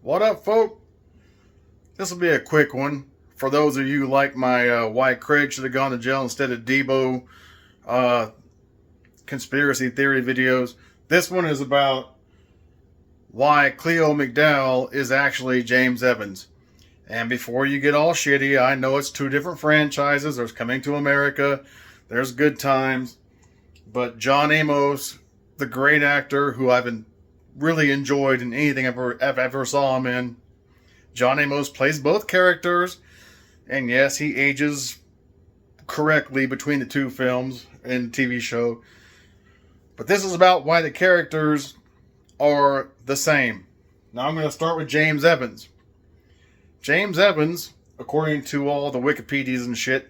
What up, folk? This will be a quick one. For those of you like my why Craig should have gone to jail instead of Debo conspiracy theory videos, this one is about why Cleo McDowell is actually James Evans. And before you get all shitty, I know it's two different franchises. There's Coming to America, there's Good Times. But John Amos, the great actor who I've really enjoyed in anything I've ever saw him in, John Amos plays both characters. And yes, he ages correctly between the two films and TV show. But this is about why the characters are the same. Now I'm going to start with James Evans. James Evans, according to all the Wikipedias and shit,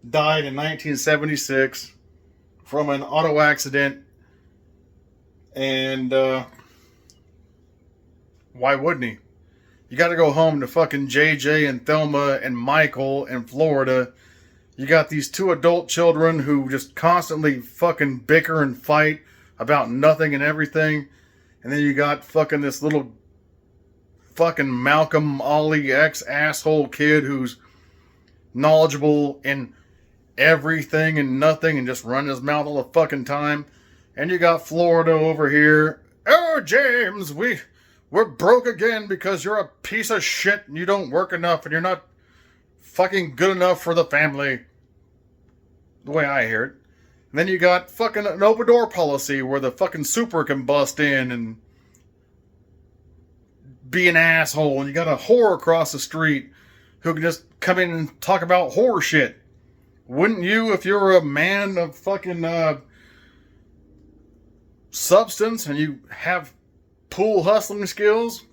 died in 1976 from an auto accident. And why wouldn't he? You got to go home to fucking JJ and Thelma and Michael in Florida. You got these two adult children who just constantly fucking bicker and fight about nothing and everything. And then you got fucking this little fucking Malcolm Ollie ex-asshole kid who's knowledgeable in everything and nothing and just running his mouth all the fucking time. And you got Florida over here. Oh, James, we're broke again because you're a piece of shit and you don't work enough and you're not fucking good enough for the family. The way I hear it. And then you got fucking an open door policy where the fucking super can bust in and be an asshole. And you got a whore across the street who can just come in and talk about whore shit. Wouldn't you if you're a man of fucking substance and you have pool hustling skills?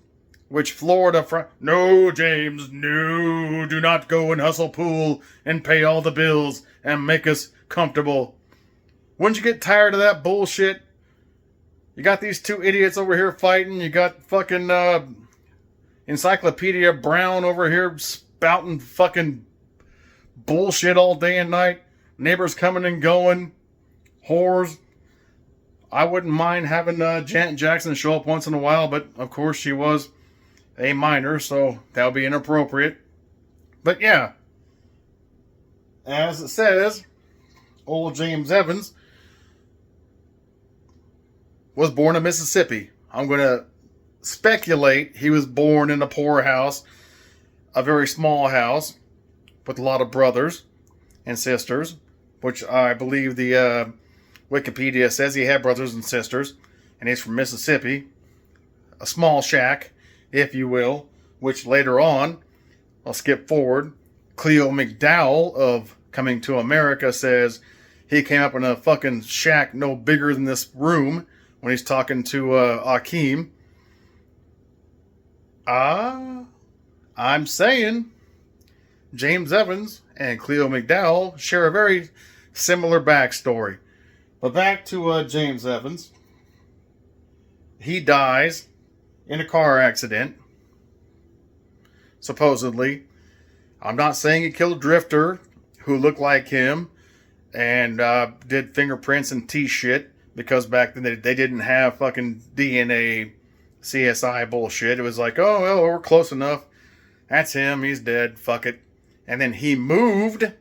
Which Florida no, James, no, do not go and hustle pool and pay all the bills and make us comfortable. Wouldn't you get tired of that bullshit? You got these two idiots over here fighting. You got fucking Encyclopedia Brown over here spouting fucking bullshit all day and night. Neighbors coming and going. Whores. I wouldn't mind having Janet Jackson show up once in a while, but of course she was a minor, so that would be inappropriate. But yeah, as it says, old James Evans was born in Mississippi. I'm going to speculate he was born in a poor house, a very small house, with a lot of brothers and sisters, which I believe the Wikipedia says he had brothers and sisters, and he's from Mississippi. A small shack, if you will, which later on, I'll skip forward, Cleo McDowell of Coming to America says he came up in a fucking shack no bigger than this room when he's talking to Akeem. I'm saying James Evans and Cleo McDowell share a very similar backstory. But back to James Evans. He dies in a car accident, supposedly. I'm not saying he killed a drifter who looked like him and did fingerprints and shit, because back then they didn't have fucking DNA CSI bullshit. It was like, oh, well, we're close enough. That's him. He's dead. Fuck it. And then he moved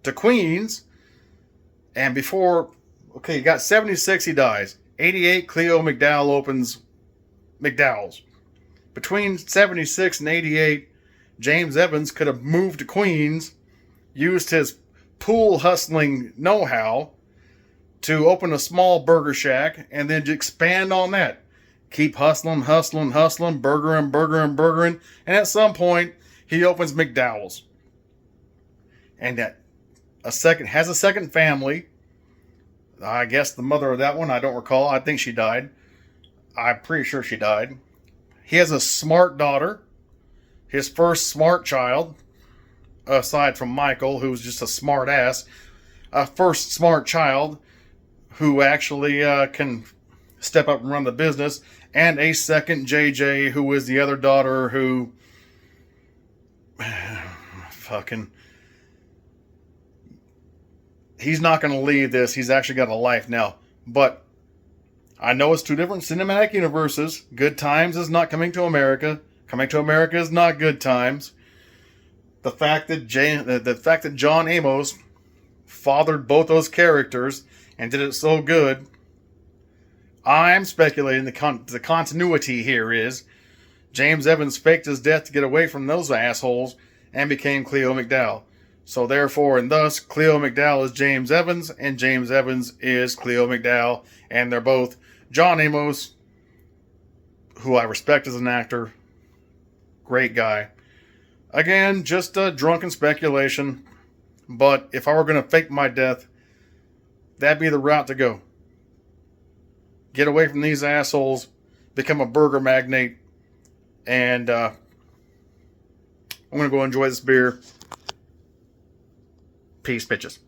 to Queens. And before, okay, he got 76, he dies. 88, Cleo McDowell opens McDowell's. Between 76 and 88, James Evans could have moved to Queens, used his pool hustling know-how to open a small burger shack, and then expand on that. Keep hustling, burgering. And at some point, he opens McDowell's. And has a second family. I guess the mother of that one, I don't recall. I think she died. I'm pretty sure she died. He has a smart daughter. His first smart child, aside from Michael, who's just a smart ass. A first smart child who actually can step up and run the business. And a second JJ, who is the other daughter who fucking... He's not going to leave this. He's actually got a life now. But I know it's two different cinematic universes. Good Times is not Coming to America. Coming to America is not Good Times. The fact that John Amos fathered both those characters and did it so good, I'm speculating the continuity here is James Evans faked his death to get away from those assholes and became Cleo McDowell. So therefore and thus, Cleo McDowell is James Evans, and James Evans is Cleo McDowell, and they're both John Amos, who I respect as an actor. Great guy. Again, just a drunken speculation, but if I were going to fake my death, that'd be the route to go. Get away from these assholes, become a burger magnate, and I'm going to go enjoy this beer. Peace, bitches.